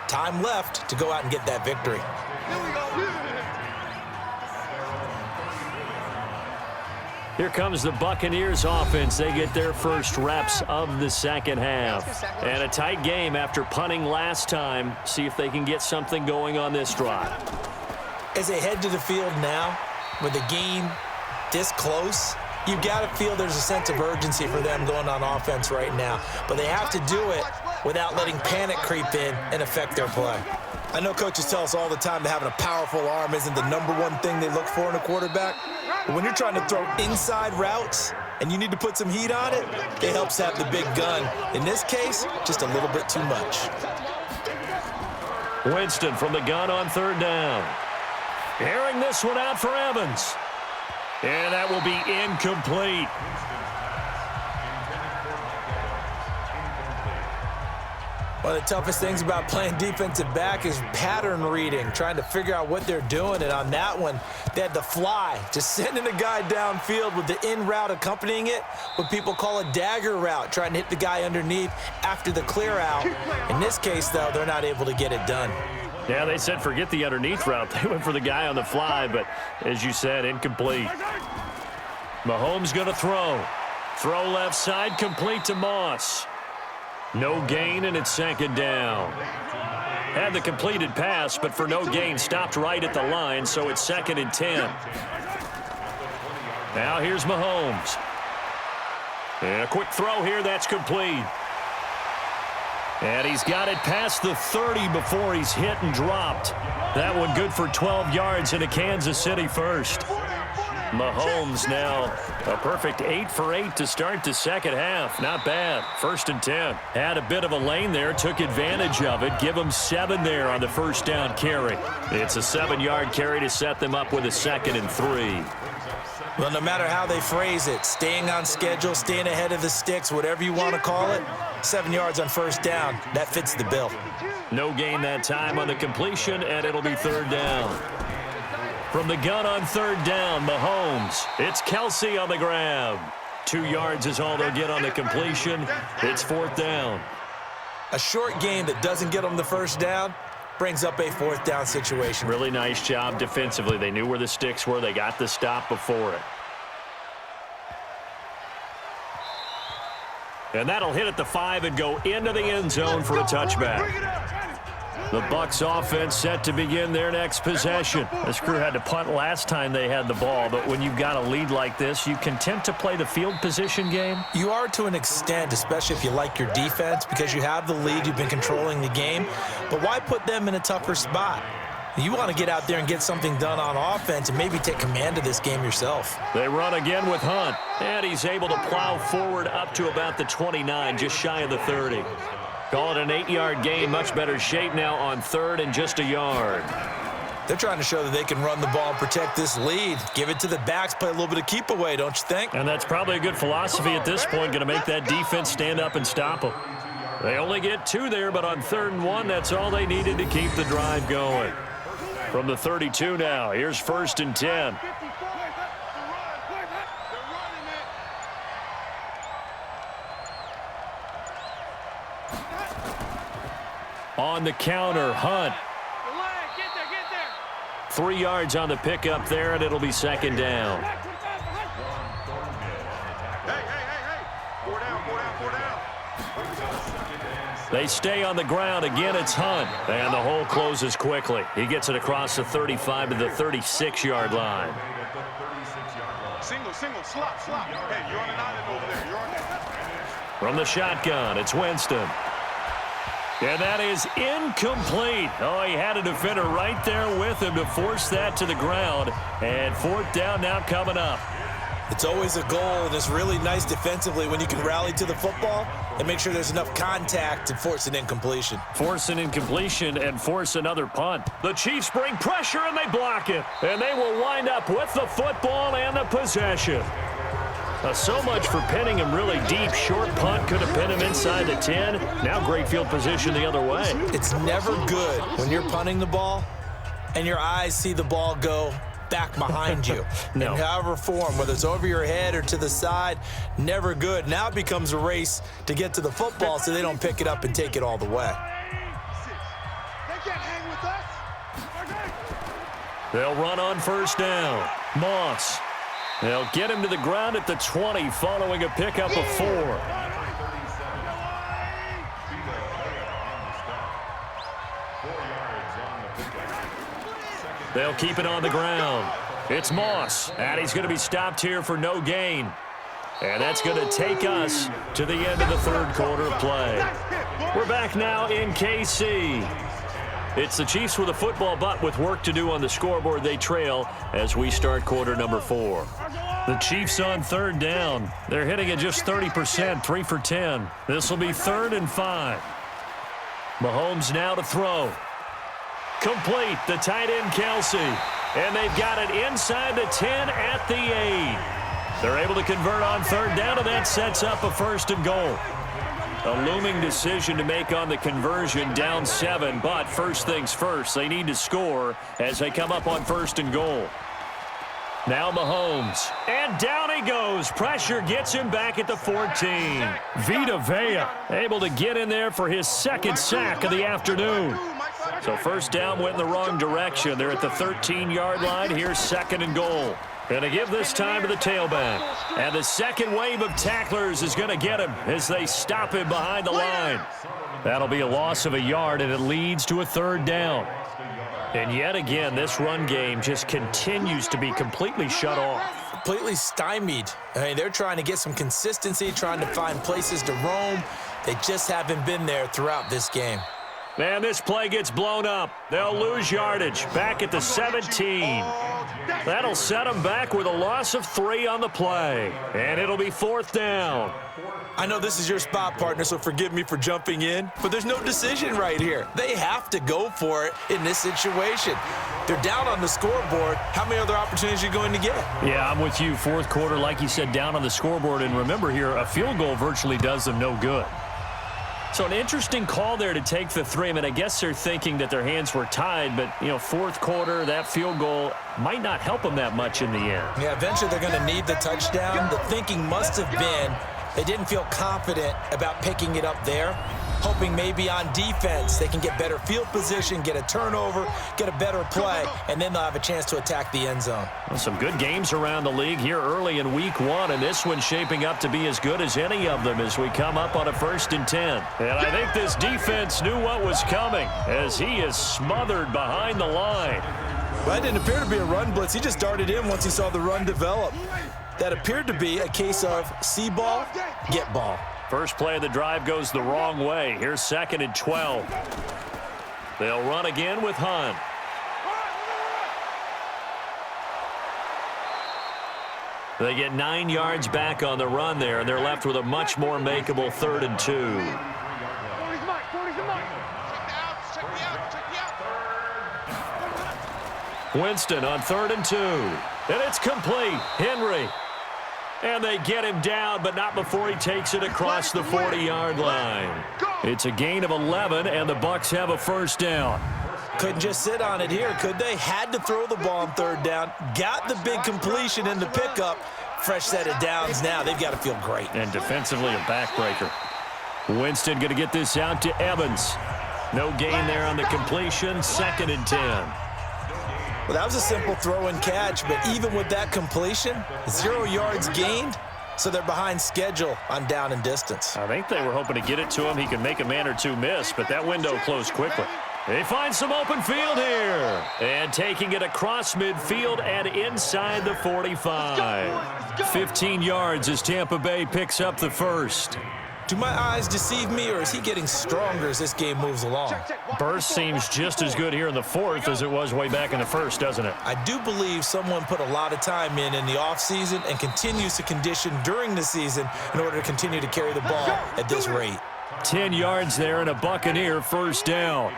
Time left to go out and get that victory. Here comes the Buccaneers offense. They get their first reps of the 2nd half. And a tight game after punting last time. See if they can get something going on this drive. As they head to the field now, with the game this close, you've got to feel there's a sense of urgency for them going on offense right now. But they have to do it without letting panic creep in and affect their play. I know coaches tell us all the time that having a powerful arm isn't the #1 thing they look for in a quarterback. But when you're trying to throw inside routes and you need to put some heat on it, it helps have the big gun. In this case, just a little bit too much. Winston from the gun on 3rd down. Airing this one out for Evans. And that will be incomplete. One of the toughest things about playing defensive back is pattern reading, trying to figure out what they're doing. And on that one, they had the fly, just sending a guy downfield with the in route accompanying it, what people call a dagger route, trying to hit the guy underneath after the clear out. In this case, though, they're not able to get it done. Yeah, they said forget the underneath route. They went for the guy on the fly, but as you said, incomplete. Mahomes going to throw. Throw left side, complete to Moss. No gain, and it's second down. Had the completed pass, but for no gain, stopped right at the line, so it's 2nd and 10. Now here's Mahomes. And a quick throw here, that's complete. And he's got it past the 30 before he's hit and dropped. That one good for 12 yards in a Kansas City first. Mahomes now a perfect 8 for 8 to start the second half. Not bad. 1st and 10. Had a bit of a lane there, took advantage of it. Give him 7 there on the first down carry. It's a 7-yard carry to set them up with a 2nd and 3. Well, no matter how they phrase it, staying on schedule, staying ahead of the sticks, whatever you want to call it, 7 yards on first down, that fits the bill. No gain that time on the completion, and it'll be 3rd down. From the gun on 3rd down, Mahomes. It's Kelsey on the grab. 2 yards is all they'll get on the completion. It's 4th down. A short game that doesn't get them the first down brings up a 4th down situation. Really nice job defensively. They knew where the sticks were. They got the stop before it. And that'll hit at the 5 and go into the end zone for a touchback. The Bucs offense set to begin their next possession. This crew had to punt last time they had the ball, but when you've got a lead like this, you content to play the field position game? You are to an extent, especially if you like your defense, because you have the lead, you've been controlling the game. But why put them in a tougher spot? You want to get out there and get something done on offense and maybe take command of this game yourself. They run again with Hunt, and he's able to plow forward up to about the 29, just shy of the 30. Call it an 8-yard gain, much better shape now on 3rd and just a yard. They're trying to show that they can run the ball and protect this lead. Give it to the backs, play a little bit of keep away, don't you think? And that's probably a good philosophy at this point, going to make that defense stand up and stop them. They only get 2 there, but on 3rd and 1, that's all they needed to keep the drive going. From the 32 now, here's 1st and 10. On the counter, Hunt. 3 yards on the pickup there, and it'll be 2nd down. They stay on the ground. Again, it's Hunt. And the hole closes quickly. He gets it across the 35 to the 36-yard line. Single, slop. Hey, you're on an island over there. You're on that. From the shotgun, it's Winston. And that is incomplete. Oh, he had a defender right there with him to force that to the ground. And 4th down now coming up. It's always a goal, and it's really nice defensively when you can rally to the football and make sure there's enough contact to force an incompletion. Force an incompletion and force another punt. The Chiefs bring pressure, and they block it. And they will wind up with the football and the possession. So much for pinning him really deep. Short punt could have pinned him inside the 10. Now great field position the other way. It's never good when you're punting the ball and your eyes see the ball go back behind you. No. In however form, whether it's over your head or to the side, never good. Now it becomes a race to get to the football so they don't pick it up and take it all the way. They can't hang with us. They'll run on 1st down. Moss. They'll get him to the ground at the 20 following a pickup of 4. They'll keep it on the ground. It's Moss, and he's going to be stopped here for no gain. And that's going to take us to the end of the 3rd quarter play. We're back now in KC. It's the Chiefs with a football, but with work to do on the scoreboard, they trail as we start quarter number 4. The Chiefs on 3rd down. They're hitting at just 30%, 3 for 10. This will be 3rd and 5. Mahomes now to throw. Complete, the tight end Kelsey. And they've got it inside the 10 at the 8. They're able to convert on 3rd down, and that sets up a 1st and goal. A looming decision to make on the conversion, down 7. But first things first, they need to score as they come up on 1st and goal. Now Mahomes. And down he goes. Pressure gets him back at the 14. Vita Vea able to get in there for his 2nd sack of the afternoon. So first down went in the wrong direction. They're at the 13-yard line. Here's 2nd and goal. Going to give this time to the tailback. And the second wave of tacklers is going to get him as they stop him behind the line. That'll be a loss of a yard, and it leads to a 3rd down. And yet again, this run game just continues to be completely shut off. Completely stymied. I mean, they're trying to get some consistency, trying to find places to roam. They just haven't been there throughout this game. And this play gets blown up. They'll lose yardage back at the 17. That'll set them back with a loss of 3 on the play. And it'll be 4th down. I know this is your spot, partner, so forgive me for jumping in, but there's no decision right here. They have to go for it in this situation. They're down on the scoreboard. How many other opportunities are you going to get? Yeah, I'm with you. 4th quarter, like you said, down on the scoreboard. And remember here, a field goal virtually does them no good. So an interesting call there to take the 3. I mean, I guess they're thinking that their hands were tied, but, 4th quarter, that field goal might not help them that much in the end. Yeah, eventually they're going to need the touchdown. The thinking must have been they didn't feel confident about picking it up there, hoping maybe on defense they can get better field position, get a turnover, get a better play, and then they'll have a chance to attack the end zone. Well, some good games around the league here early in week 1, and this one's shaping up to be as good as any of them as we come up on a 1st and 10. And I think this defense knew what was coming as he is smothered behind the line. Well, that didn't appear to be a run blitz. He just darted in once he saw the run develop. That appeared to be a case of see ball, get ball. First play of the drive goes the wrong way. Here's 2nd and 12. They'll run again with Hunt. They get 9 yards back on the run there, and they're left with a much more makeable 3rd and 2. Winston on 3rd and 2. And it's complete. Henry. And they get him down, but not before he takes it across the 40-yard line. It's a gain of 11, and the Bucs have a 1st down. Couldn't just sit on it here, could they? Had to throw the ball on 3rd down. Got the big completion in the pickup. Fresh set of downs now. They've got to feel great. And defensively, a backbreaker. Winston going to get this out to Evans. No gain there on the completion. 2nd and 10. Well, that was a simple throw and catch, but even with that completion, 0 yards gained, so they're behind schedule on down and distance. I think they were hoping to get it to him. He could make a man or two miss, but that window closed quickly. They find some open field here. And taking it across midfield and inside the 45. 15 yards as Tampa Bay picks up the 1st. Do my eyes deceive me, or is he getting stronger as this game moves along? Burst seems just as good here in the 4th as it was way back in the 1st, doesn't it? I do believe someone put a lot of time in the offseason and continues to condition during the season in order to continue to carry the ball at this rate. 10 yards there and a Buccaneer 1st down.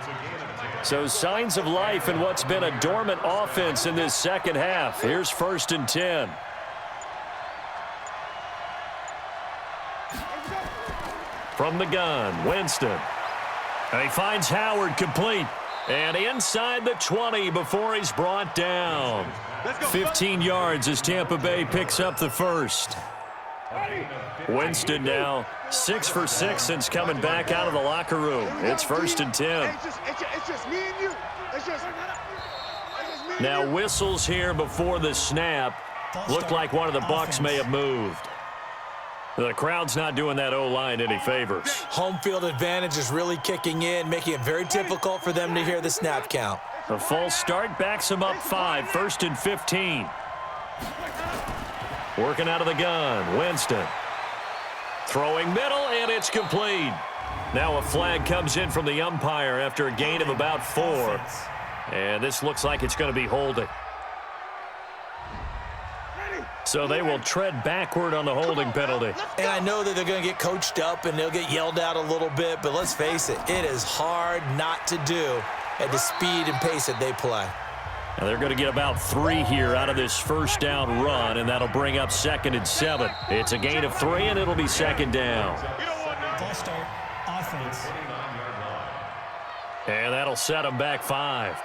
So signs of life in what's been a dormant offense in this 2nd half. Here's 1st and 10. From the gun, Winston. And he finds Howard complete. And inside the 20 before he's brought down. 15 yards as Tampa Bay picks up the 1st. Winston now 6 for 6 since coming back out of the locker room. It's 1st and 10. It's just me and you. Now whistles here before the snap. Looked like one of the Bucs may have moved. The crowd's not doing that O-line any favors. Home field advantage is really kicking in, making it very difficult for them to hear the snap count. A false start backs them up 5, 1st and 15. Working out of the gun, Winston. Throwing middle, and it's complete. Now a flag comes in from the umpire after a gain of about 4. And this looks like it's going to be holding. So they will tread backward on the holding penalty. And I know that they're going to get coached up and they'll get yelled at a little bit, but let's face it, it is hard not to do at the speed and pace that they play. And they're going to get about 3 here out of this 1st down run, and that'll bring up 2nd and 7. It's a gain of 3, and it'll be 2nd down. False start, offense. And that'll set them back 5.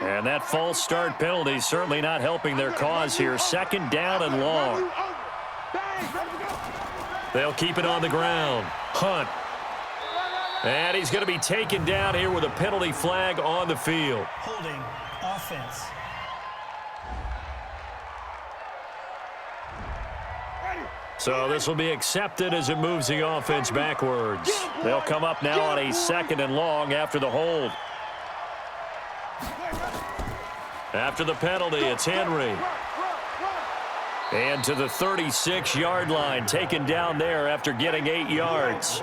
And that false start penalty certainly not helping their cause here. 2nd down and long. They'll keep it on the ground. Hunt. And he's going to be taken down here with a penalty flag on the field. Holding, offense. So this will be accepted as it moves the offense backwards. They'll come up now on a 2nd and long after the hold. After the penalty, it's Henry. And to the 36-yard line, taken down there after getting 8 yards.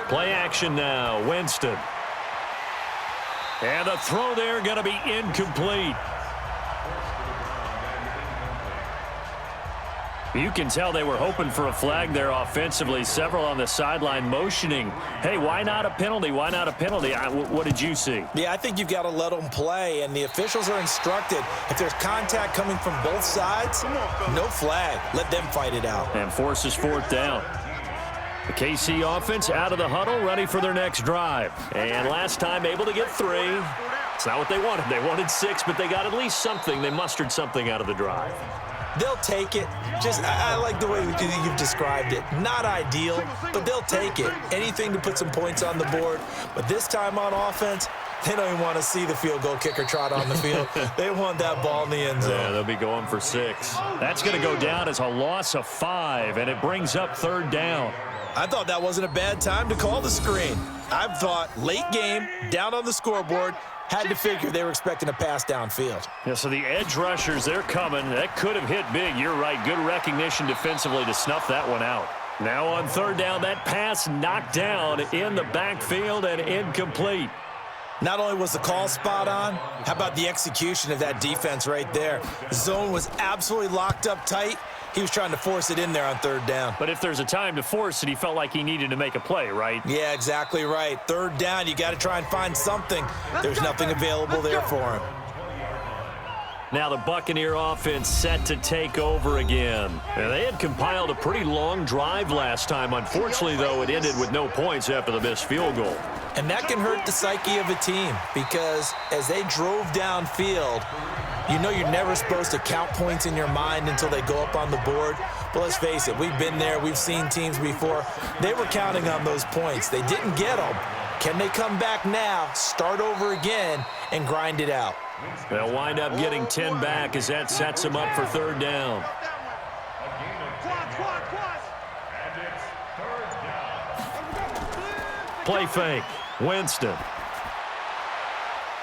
Play action now, Winston. And the throw there going to be incomplete. You can tell they were hoping for a flag there offensively. Several on the sideline motioning, hey, why not a penalty? Why not a penalty? What did you see? Yeah, I think you've got to let them play, and the officials are instructed if there's contact coming from both sides, no flag. Let them fight it out. And forces 4th down. The KC offense out of the huddle, ready for their next drive. And last time able to get 3. It's not what they wanted. They wanted 6, but they got at least something. They mustered something out of the drive. They'll take it. I like the way you've described it. Not ideal, but they'll take it. Anything to put some points on the board. But this time on offense, they don't even want to see the field goal kicker trot on the field. They want that ball in the end zone. Yeah, they'll be going for 6. That's going to go down as a loss of 5, and it brings up 3rd down. I thought that wasn't a bad time to call the screen. I thought late game, down on the scoreboard, had to figure they were expecting a pass downfield. Yeah, so the edge rushers, they're coming. That could have hit big. You're right. Good recognition defensively to snuff that one out. Now on 3rd down, that pass knocked down in the backfield and incomplete. Not only was the call spot on, how about the execution of that defense right there? The zone was absolutely locked up tight. He was trying to force it in there on 3rd down. But if there's a time to force it, he felt like he needed to make a play, right? Yeah, exactly right. 3rd down, you got to try and find something. There's nothing available there for him. Now the Buccaneer offense set to take over again. And they had compiled a pretty long drive last time. Unfortunately, though, it ended with no points after the missed field goal. And that can hurt the psyche of a team because as they drove downfield, you know you're never supposed to count points in your mind until they go up on the board. But let's face it, we've been there. We've seen teams before. They were counting on those points. They didn't get them. Can they come back now, start over again, and grind it out? They'll wind up getting 10 back as that sets them up for 3rd down. Play fake. Winston.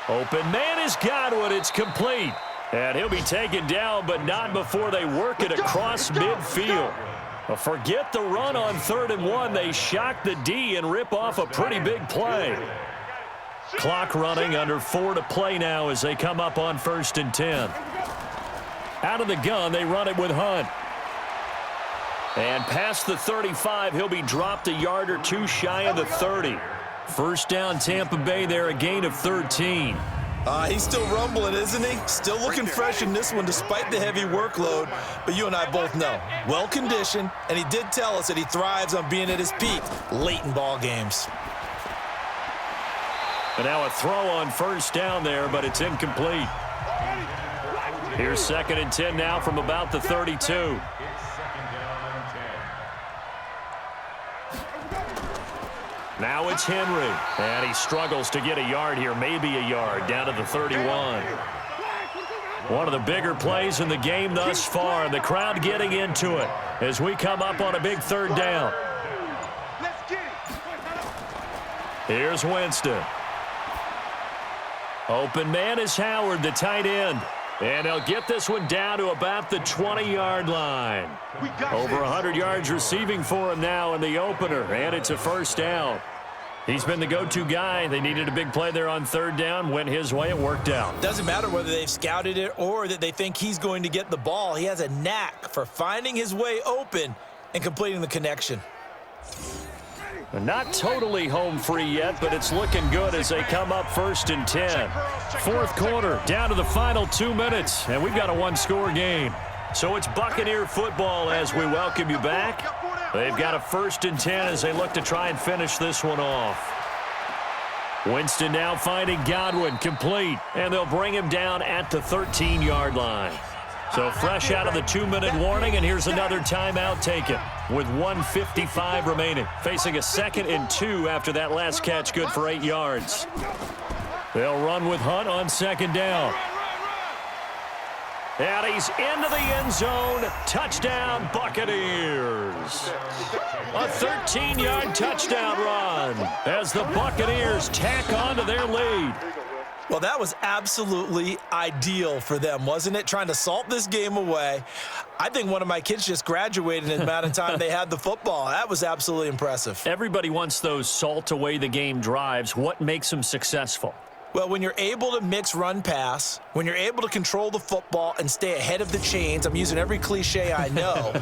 Open man is Godwin. It's complete. And he'll be taken down, but not before they work it across midfield. Forget the run on 3rd and 1. They shock the D and rip off a pretty big play. Clock running, under 4 to play now as they come up on 1st and 10. Out of the gun, they run it with Hunt. And past the 35, he'll be dropped a yard or 2 shy of the 30. 1st down, Tampa Bay there, a gain of 13. He's still rumbling, isn't he? Still looking fresh in this one despite the heavy workload. But you and I both know, well-conditioned, and he did tell us that he thrives on being at his peak late in ball games. And now a throw on 1st down there, but it's incomplete. Here's 2nd and 10 now from about the 32. Now it's Henry, and he struggles to get a yard here, maybe a yard, down to the 31. One of the bigger plays in the game thus far, and the crowd getting into it as we come up on a big 3rd down. Here's Winston. Open man is Howard, the tight end. And they'll get this one down to about the 20-yard line. Over 100 yards receiving for him now in the opener, and it's a 1st down. He's been the go-to guy. They needed a big play there on 3rd down. Went his way. It worked out. Doesn't matter whether they've scouted it or that they think he's going to get the ball. He has a knack for finding his way open and completing the connection. Not totally home free yet, but it's looking good as they come up 1st and 10. Fourth quarter, down to the final 2 minutes, and we've got a one-score game. So it's Buccaneer football as we welcome you back. They've got a 1st and 10 as they look to try and finish this one off. Winston now finding Godwin, complete, and they'll bring him down at the 13-yard line. So fresh out of the 2-minute warning, and here's another timeout taken with 1:55 remaining. Facing a 2nd and 2 after that last catch, good for 8 yards. They'll run with Hunt on 2nd down. And he's into the end zone. Touchdown, Buccaneers. A 13-yard touchdown run as the Buccaneers tack on to their lead. Well, that was absolutely ideal for them, wasn't it? Trying to salt this game away. I think one of my kids just graduated in the amount of time they had the football. That was absolutely impressive. Everybody wants those salt away the game drives. What makes them successful? Well, when you're able to mix run-pass, when you're able to control the football and stay ahead of the chains, I'm using every cliche I know,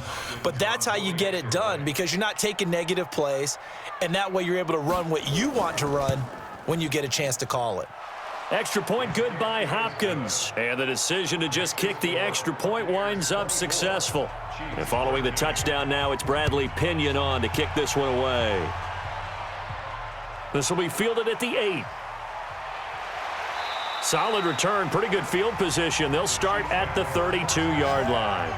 but that's how you get it done because you're not taking negative plays, and that way you're able to run what you want to run when you get a chance to call it. Extra point good by Hopkins. And the decision to just kick the extra point winds up successful. And following the touchdown now, it's Bradley Pinion on to kick this one away. This will be fielded at the 8. Solid return, pretty good field position. They'll start at the 32-yard line.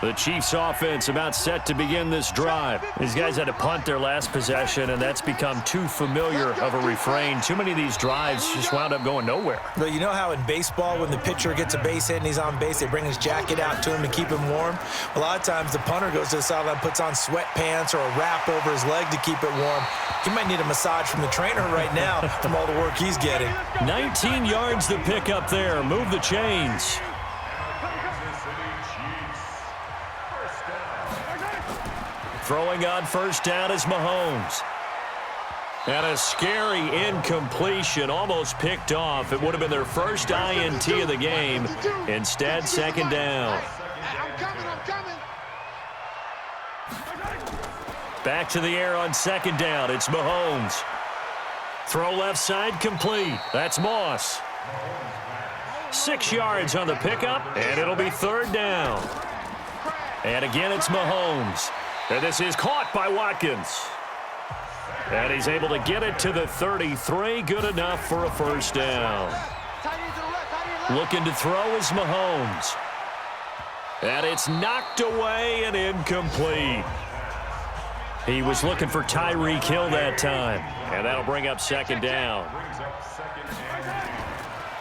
The Chiefs offense about set to begin this drive. These guys had to punt their last possession, and that's become too familiar of a refrain. Too many of these drives just wound up going nowhere. Well, you know how in baseball when the pitcher gets a base hit and he's on base, they bring his jacket out to him to keep him warm? A lot of times the punter goes to the sideline, puts on sweatpants or a wrap over his leg to keep it warm. He might need a massage from the trainer right now from all the work he's getting. 19 yards to pick up there. Move the chains. Throwing on 1st down is Mahomes. And a scary incompletion, almost picked off. It would have been their first INT of the game. Instead, 2nd down. Back to the air on 2nd down. It's Mahomes. Throw left side, complete. That's Moss. 6 yards on the pickup, and it'll be 3rd down. And again, it's Mahomes. And this is caught by Watkins. And he's able to get it to the 33. Good enough for a 1st down. Looking to throw is Mahomes. And it's knocked away and incomplete. He was looking for Tyreek Hill that time. And that'll bring up 2nd down.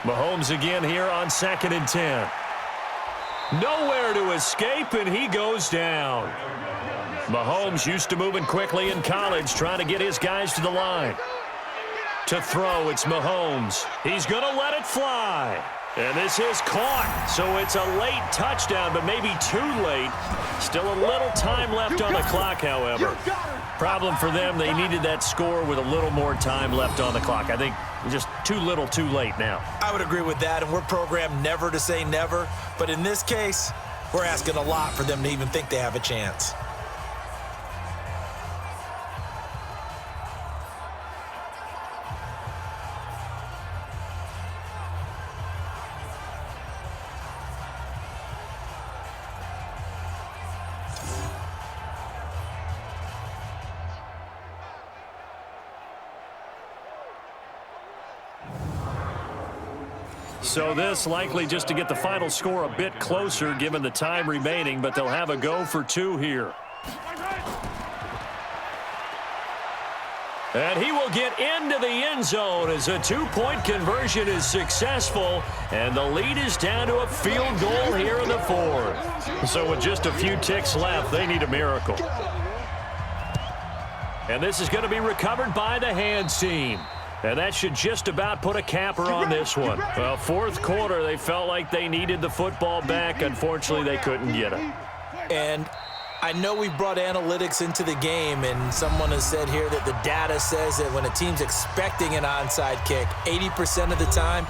Mahomes again here on 2nd and 10. Nowhere to escape, and he goes down. Mahomes used to moving quickly in college, trying to get his guys to the line. To throw, it's Mahomes. He's going to let it fly. And this is caught, so it's a late touchdown, but maybe too late. Still a little time left on the clock, however. Problem for them, they needed that score with a little more time left on the clock. I think just too little, too late now. I would agree with that, and we're programmed never to say never. But in this case, we're asking a lot for them to even think they have a chance. So this likely just to get the final score a bit closer given the time remaining, but they'll have a go for 2 here. And he will get into the end zone as a 2-point conversion is successful, and the lead is down to a field goal here in the 4th. So with just a few ticks left, they need a miracle. And this is going to be recovered by the hands team. And that should just about put a capper on this one. Well, 4th quarter, they felt like they needed the football back. Unfortunately, they couldn't get it. And I know we've brought analytics into the game, and someone has said here that the data says that when a team's expecting an onside kick, 80% of the time,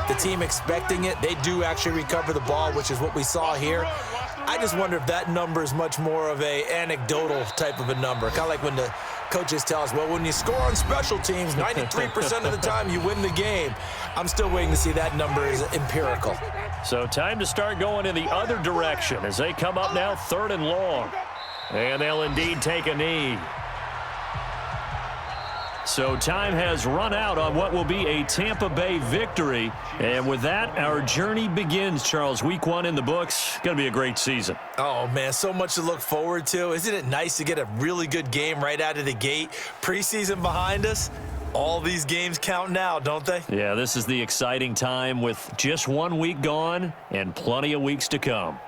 the team expecting it, they do actually recover the ball, which is what we saw here. I just wonder if that number is much more of a anecdotal type of a number. Kind of like when the coaches tell us, well, when you score on special teams, 93% of the time you win the game. I'm still waiting to see that number is empirical. So time to start going in the other direction as they come up now 3rd and long. And they'll indeed take a knee. So time has run out on what will be a Tampa Bay victory. And with that, our journey begins, Charles. Week 1 in the books. Going to be a great season. Oh, man, so much to look forward to. Isn't it nice to get a really good game right out of the gate? Preseason behind us. All these games count now, don't they? Yeah, this is the exciting time with just 1 week gone and plenty of weeks to come.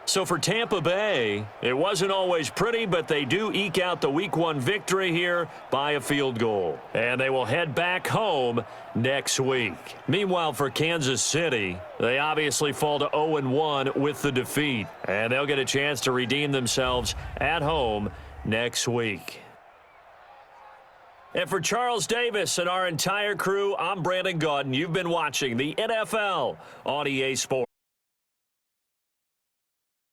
So for Tampa Bay, it wasn't always pretty, but they do eke out the Week 1 victory here by a field goal. And they will head back home next week. Meanwhile, for Kansas City, they obviously fall to 0-1 with the defeat. And they'll get a chance to redeem themselves at home next week. And for Charles Davis and our entire crew, I'm Brandon Gaudin. You've been watching the NFL on EA Sports.